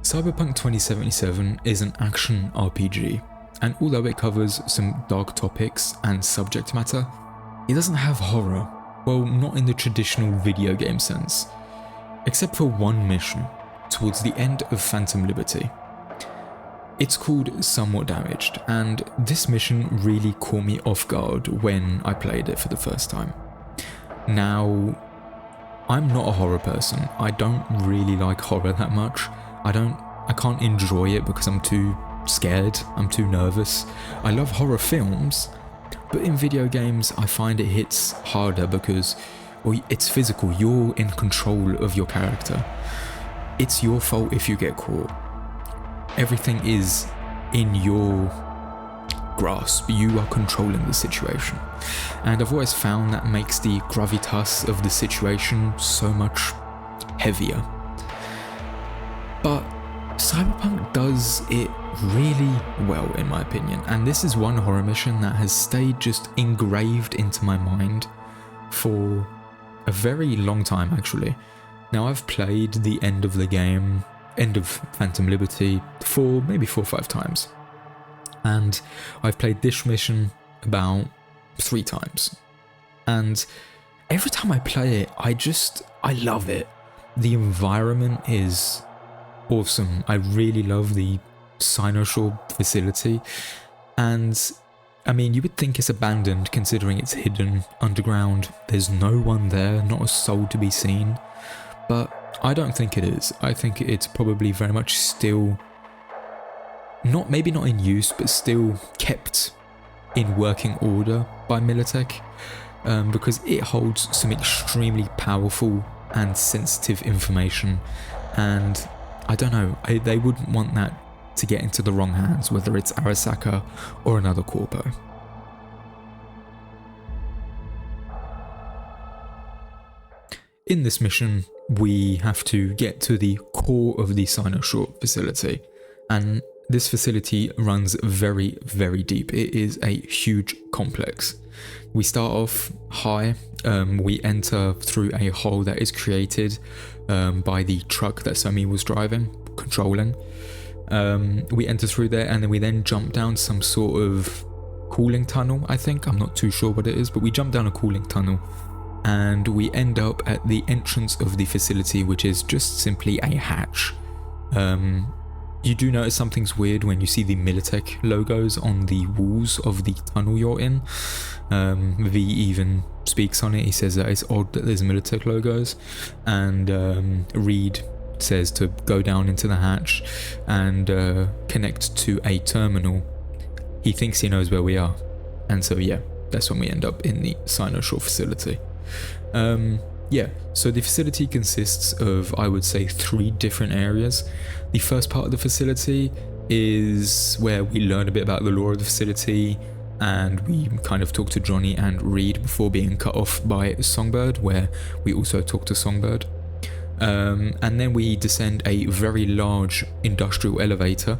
Cyberpunk 2077 is an action RPG, and although it covers some dark topics and subject matter, it doesn't have horror, well, not in the traditional video game sense, except for one mission towards the end of PhantomLiberty. It's called Somewhat Damaged, and this mission really caught me off guard when I played it for the first time. Now, I'm not a horror person. I don't really like horror that much. I can't enjoy it because I'm too scared, I'm too nervous. I love horror films, but in video games I find it hits harder because, well, it's physical, you're in control of your character. It's your fault if you get caught. Everything is in your grasp, you are controlling the situation. And I've always found that makes the gravitas of the situation so much heavier. But Cyberpunk does it really well in my opinion, and this is one horror mission that has stayed just engraved into my mind for a very long time actually. Now I've played the end of the game, end of PhantomLiberty, for maybe 4 or 5 times, and I've played this mission about 3 times, and every time I play it I love it. The environment is awesome. I really love the Cyberpunk facility, and I mean, you would think it's abandoned considering it's hidden underground. There's no one there, not a soul to be seen, but I don't think it is. I think it's probably very much still maybe not in use, but still kept in working order by Militech, because it holds some extremely powerful and sensitive information, and I don't know, they wouldn't want that to get into the wrong hands, whether it's Arasaka or another corpo. In this mission, we have to get to the core of the Cyberpunk facility, and this facility runs very, very deep. It is a huge complex. We start off high, we enter through a hole that is created by the truck that Somi was controlling. We enter through there, and then we jump down some sort of cooling tunnel, I think. I'm not too sure what it is, but we jump down a cooling tunnel, and we end up at the entrance of the facility, which is just simply a hatch. You do notice something's weird when you see the Militech logos on the walls of the tunnel you're in. V even speaks on it. He says that it's odd that there's Militech logos, and Reed says to go down into the hatch and connect to a terminal. He thinks he knows where we are, and so yeah, that's when we end up in the Cyberpunk facility. So the facility consists of, I would say, 3 different areas. The first part of the facility is where we learn a bit about the lore of the facility, and we kind of talk to Johnny and Reed before being cut off by Songbird, where we also talk to Songbird. And then we descend a very large industrial elevator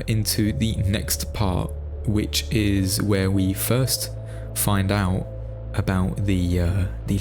into the next part, which is where we first find out about the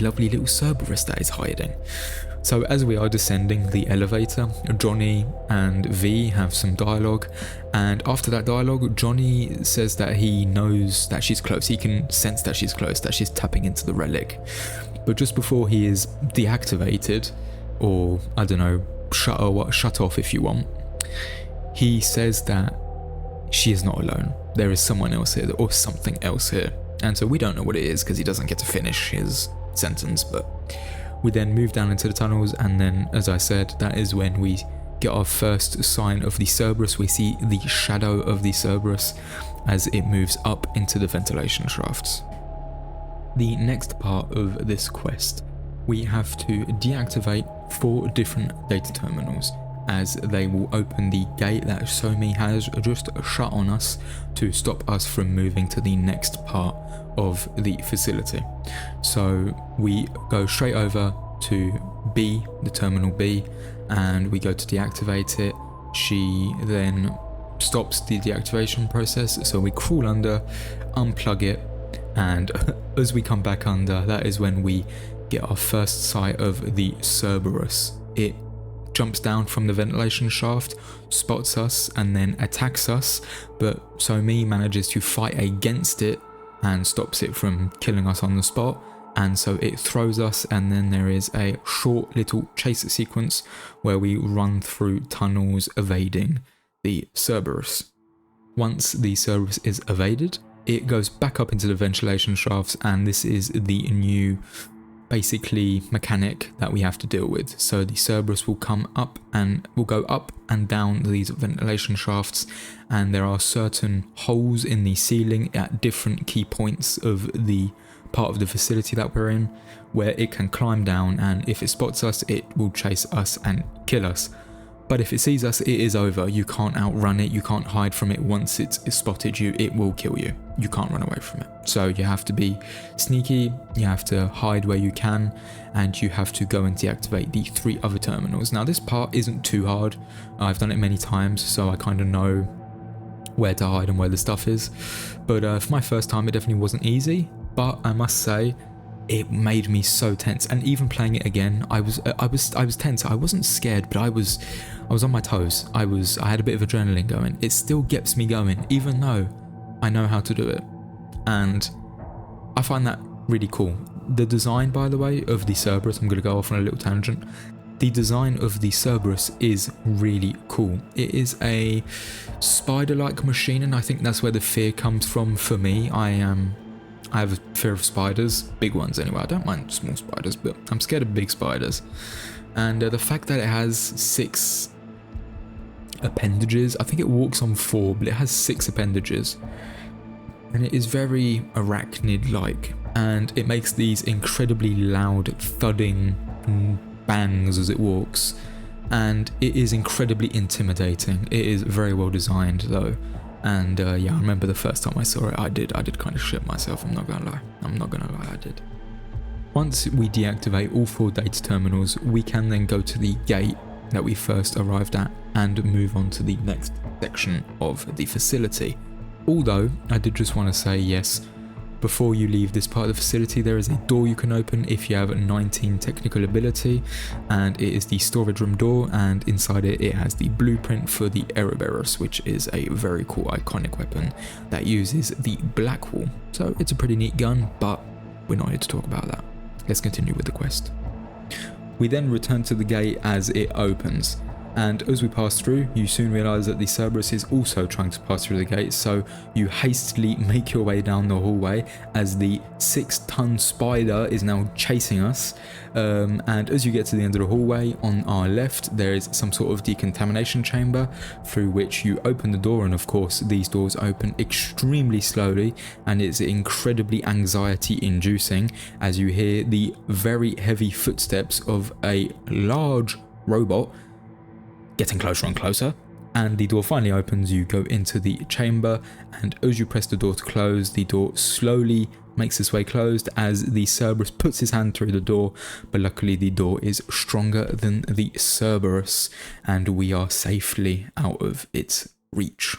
lovely little Cerberus that is hiding. So as we are descending the elevator, Johnny and V have some dialogue, and after that dialogue, Johnny says that he knows that she's close. He can sense that she's close, that she's tapping into the relic. But just before he is deactivated, or I don't know, shut off if you want, he says that she is not alone. There is someone else here, or something else here. And so we don't know what it is because he doesn't get to finish his sentence, but we then move down into the tunnels, and then, as I said, that is when we get our first sign of the Cerberus. We see the shadow of the Cerberus as it moves up into the ventilation shafts. The next part of this quest, we have to deactivate 4 different data terminals, as they will open the gate that Somi has just shut on us to stop us from moving to the next part of the facility. So we go straight over to B, the terminal B, and we go to deactivate it. She then stops the deactivation process, so we crawl under, unplug it, and as we come back under, that is when we get our first sight of the Cerberus. It jumps down from the ventilation shaft, spots us, and then attacks us, but Somi manages to fight against it and stops it from killing us on the spot, and so it throws us, and then there is a short little chase sequence where we run through tunnels evading the Cerberus. Once the Cerberus is evaded, it goes back up into the ventilation shafts, and this is the new basically mechanic that we have to deal with. So the Cerberus will come up and will go up and down these ventilation shafts, and there are certain holes in the ceiling at different key points of the part of the facility that we're in where it can climb down, and if it spots us it will chase us and kill us. But if it sees us, it is over. You can't outrun it, you can't hide from it. Once it's spotted you, it will kill you. You can't run away from it. So you have to be sneaky, you have to hide where you can, and you have to go and deactivate the 3 other terminals. Now this part isn't too hard. I've done it many times, so I kind of know where to hide and where the stuff is. But for my first time, it definitely wasn't easy, but I must say, it made me so tense. And even playing it again, I was tense. I wasn't scared, but I was on my toes. I had a bit of adrenaline going. It still gets me going, even though I know how to do it. And I find that really cool. The design, by the way, of the Cerberus, I'm going to go off on a little tangent. The design of the Cerberus is really cool. It is a spider-like machine, and I think that's where the fear comes from for me. I have a fear of spiders, big ones anyway. I don't mind small spiders, but I'm scared of big spiders. And the fact that it has 6 appendages, I think it walks on 4, but it has 6 appendages. And it is very arachnid-like, and it makes these incredibly loud thudding bangs as it walks. And it is incredibly intimidating. It is very well designed though. And yeah, I remember the first time I saw it, I did kind of shit myself, I'm not gonna lie, I did. Once we deactivate all 4 data terminals, we can then go to the gate that we first arrived at and move on to the next section of the facility. Although, I did just want to say, yes, before you leave this part of the facility, there is a door you can open if you have 19 technical ability, and it is the storage room door, and inside it has the blueprint for the Ouroboros, which is a very cool iconic weapon that uses the black wall. So it's a pretty neat gun, but we're not here to talk about that. Let's continue with the quest. We then return to the gate as it opens, and as we pass through, you soon realise that the Cerberus is also trying to pass through the gate, so you hastily make your way down the hallway as the 6-ton spider is now chasing us. And as you get to the end of the hallway, on our left there is some sort of decontamination chamber through which you open the door, and of course these doors open extremely slowly, and it's incredibly anxiety inducing as you hear the very heavy footsteps of a large robot getting closer and closer, and the door finally opens. You go into the chamber, and as you press the door to close, the door slowly makes its way closed as the Cerberus puts his hand through the door, but luckily the door is stronger than the Cerberus and we are safely out of its reach.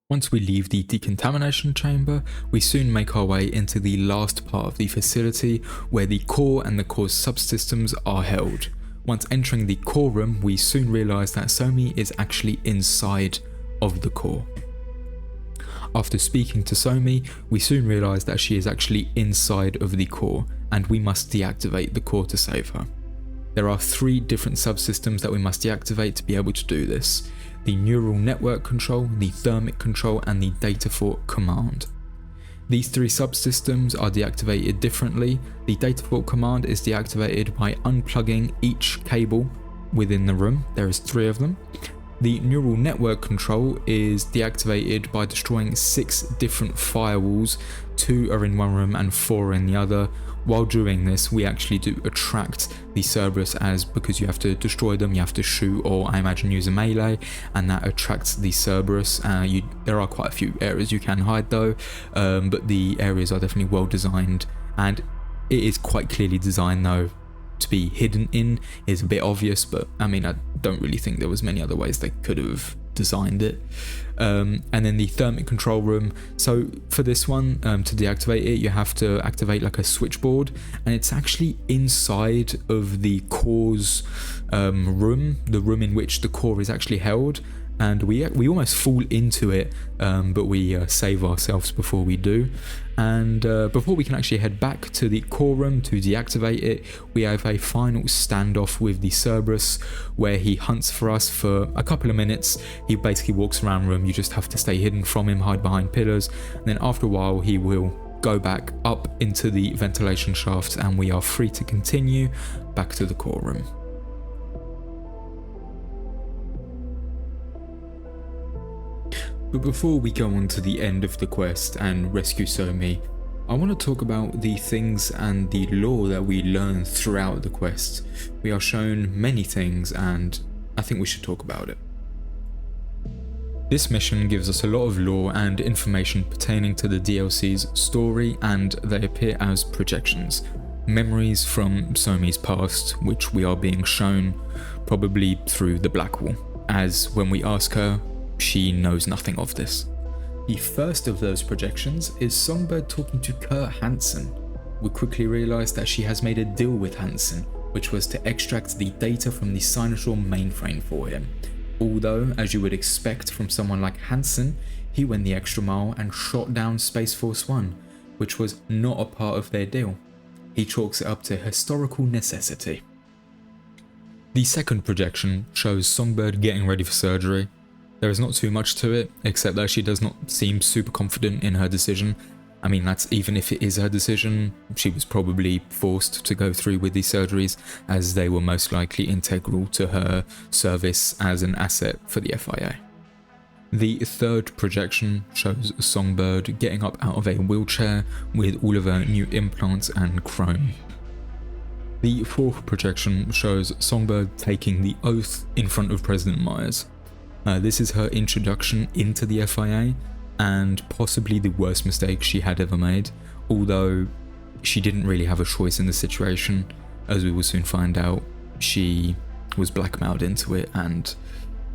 Once we leave the decontamination chamber, we soon make our way into the last part of the facility where the core and the core's subsystems are held. Once entering the core room, we soon realise that Somi is actually inside of the core. After speaking to Somi, we soon realise that she is actually inside of the core, and we must deactivate the core to save her. There are 3 different subsystems that we must deactivate to be able to do this: the neural network control, the thermic control, and the data fort command. These three subsystems are deactivated differently. The data vault command is deactivated by unplugging each cable within the room. There is 3 of them. The neural network control is deactivated by destroying 6 different firewalls. 2 are in one room and 4 are in the other. While doing this, we actually do attract the Cerberus, as because you have to destroy them, you have to shoot, or I imagine use a melee, and that attracts the Cerberus. There are quite a few areas you can hide though, but the areas are definitely well designed, and it is quite clearly designed though to be hidden in. Is a bit obvious, but I mean, I don't really think there was many other ways they could have designed it. And then the thermic control room. So for this one, to deactivate it, you have to activate like a switchboard, and it's actually inside of the core's room, the room in which the core is actually held. And we almost fall into it, but we save ourselves before we do. And before we can actually head back to the core room to deactivate it, we have a final standoff with the Cerberus, where he hunts for us for a couple of minutes. He basically walks around the room. You just have to stay hidden from him, hide behind pillars, and then after a while he will go back up into the ventilation shaft, and we are free to continue back to the core room. But before we go on to the end of the quest and rescue Somi, I want to talk about the things and the lore that we learn throughout the quest. We are shown many things, and I think we should talk about it. This mission gives us a lot of lore and information pertaining to the DLC's story, and they appear as projections. Memories from Somi's past, which we are being shown probably through the Black Wall, as when we ask her, she knows nothing of this. The first of those projections is Songbird talking to Kurt Hansen. We quickly realise that she has made a deal with Hansen, which was to extract the data from the Cynosure mainframe for him. Although, as you would expect from someone like Hansen, he went the extra mile and shot down Space Force 1, which was not a part of their deal. He chalks it up to historical necessity. The second projection shows Songbird getting ready for surgery. There is not too much to it, except that she does not seem super confident in her decision. I mean, that's even if it is her decision, she was probably forced to go through with these surgeries, as they were most likely integral to her service as an asset for the FIA. The third projection shows Songbird getting up out of a wheelchair with all of her new implants and chrome. The fourth projection shows Songbird taking the oath in front of President Myers. This is her introduction into the FIA, and possibly the worst mistake she had ever made, although she didn't really have a choice in the situation. As we will soon find out, she was blackmailed into it, and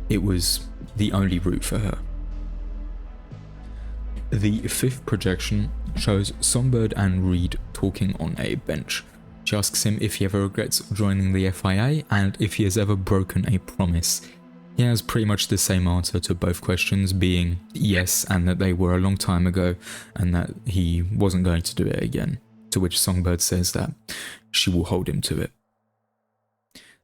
it was the only route for her. The fifth projection shows Songbird and Reed talking on a bench. She asks him if he ever regrets joining the FIA and if he has ever broken a promise. He has pretty much the same answer to both questions, being yes, and that they were a long time ago and that he wasn't going to do it again, to which Songbird says that she will hold him to it.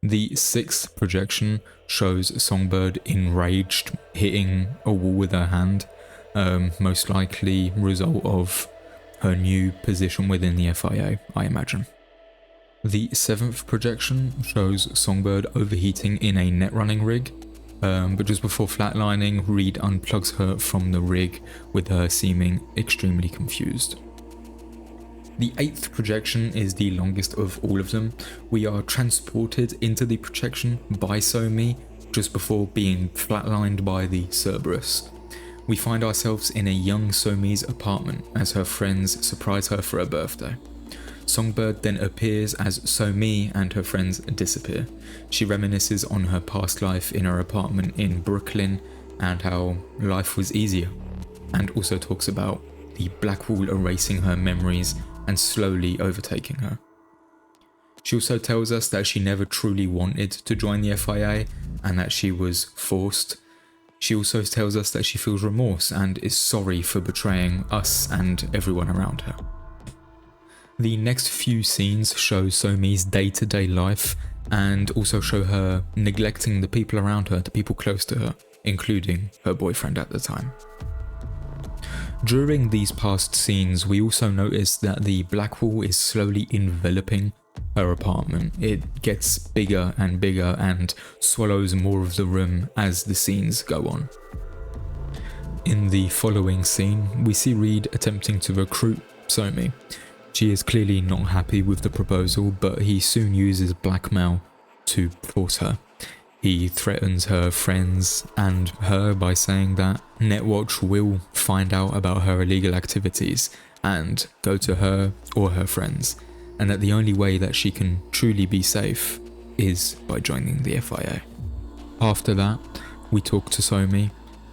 The sixth projection shows Songbird enraged, hitting a wall with her hand, most likely result of her new position within the FIA, I imagine. The seventh projection shows Songbird overheating in a net running rig, but just before flatlining, Reed unplugs her from the rig with her seeming extremely confused. The eighth projection is the longest of all of them. We are transported into the projection by Somi just before being flatlined by the Cerberus. We find ourselves in a young Somi's apartment as her friends surprise her for her birthday. Songbird then appears as Somi and her friends disappear. She reminisces on her past life in her apartment in Brooklyn and how life was easier, and also talks about the black wall erasing her memories and slowly overtaking her. She also tells us that she never truly wanted to join the FIA and that she was forced. She also tells us that she feels remorse and is sorry for betraying us and everyone around her. The next few scenes show Somi's day-to-day life and also show her neglecting the people around her, the people close to her, including her boyfriend at the time. During these past scenes, we also notice that the black wall is slowly enveloping her apartment. It gets bigger and bigger and swallows more of the room as the scenes go on. In the following scene, we see Reed attempting to recruit Somi. She is clearly not happy with the proposal, but he soon uses blackmail to force her. He threatens her friends and her by saying that Netwatch will find out about her illegal activities and go to her or her friends, and that the only way that she can truly be safe is by joining the FIA. After that, we talk to Somi,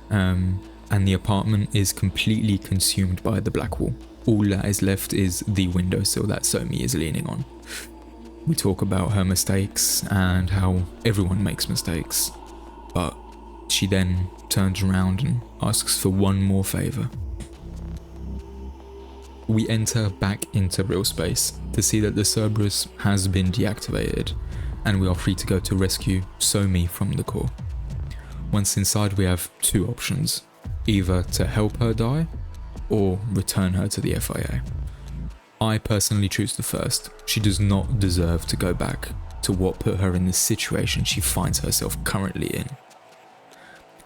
and the apartment is completely consumed by the black wall. All that is left is the windowsill that Somi is leaning on. We talk about her mistakes and how everyone makes mistakes, but she then turns around and asks for one more favour. We enter back into real space to see that the Cerberus has been deactivated, and we are free to go to rescue Somi from the core. Once inside, we have two options: either to help her die or return her to the FIA. I personally choose the first. She does not deserve to go back to what put her in the situation she finds herself currently in.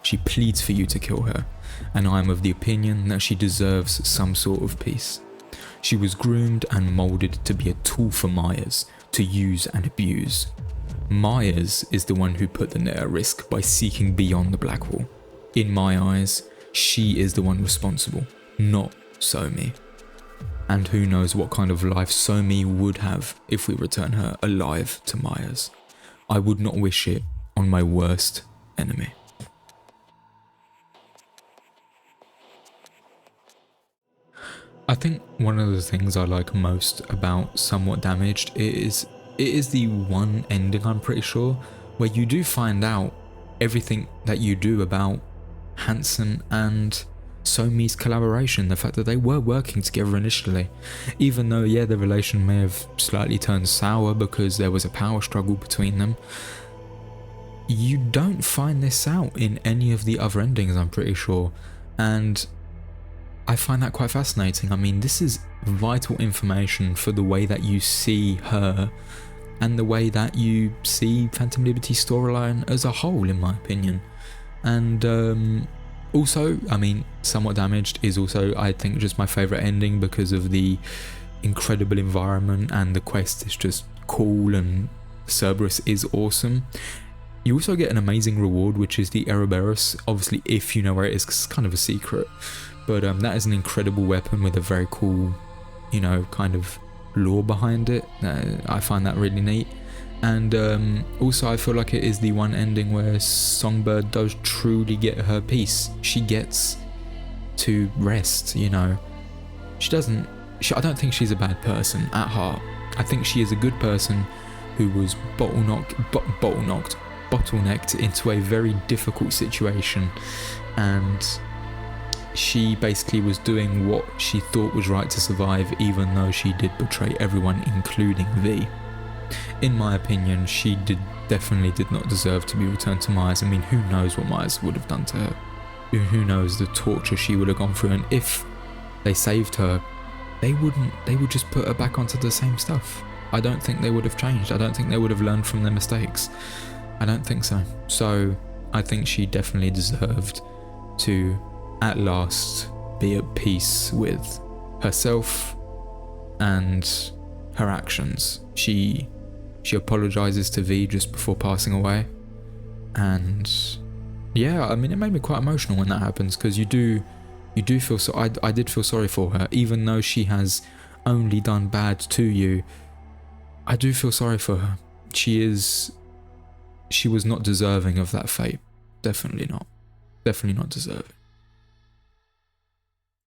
She pleads for you to kill her, and I am of the opinion that she deserves some sort of peace. She was groomed and moulded to be a tool for Myers to use and abuse. Myers is the one who put the net at risk by seeking beyond the black wall. In my eyes, she is the one responsible, not Somi. And who knows what kind of life Somi would have if we return her alive to Myers. I would not wish it on my worst enemy. I think one of the things I like most about Somewhat Damaged is it is the one ending, I'm pretty sure, where you do find out everything that you do about Hansen and Somi's collaboration, the fact that they were working together initially, even though the relation may have slightly turned sour because there was a power struggle between them. You don't find this out in any of the other endings, I'm pretty sure, and I find that quite fascinating. I mean, this is vital information for the way that you see her and the way that you see PhantomLiberty's storyline as a whole, in my opinion. And also, I mean, Somewhat Damaged is also, I think, just my favourite ending because of the incredible environment, and the quest is just cool and Cerberus is awesome. You also get an amazing reward, which is the Ouroboros, obviously if you know where it is, 'cause it's kind of a secret. But that is an incredible weapon with a very cool, kind of lore behind it. I find that really neat. And also I feel like it is the one ending where Songbird does truly get her peace. She gets to rest, I don't think she's a bad person at heart. I think she is a good person who was bottlenecked into a very difficult situation, and she basically was doing what she thought was right to survive, even though she did betray everyone, including V. In my opinion, she definitely did not deserve to be returned to Myers. I mean, who knows what Myers would have done to her? Who knows the torture she would have gone through? And if they saved her, they would just put her back onto the same stuff. I don't think they would have changed. I don't think they would have learned from their mistakes. I don't think so. So I think she definitely deserved to, at last, be at peace with herself and her actions. She apologizes to V just before passing away, and I mean, it made me quite emotional when that happens, because you do feel so. I did feel sorry for her, even though she has only done bad to you. I do feel sorry for her. She was not deserving of that fate. Definitely not deserving.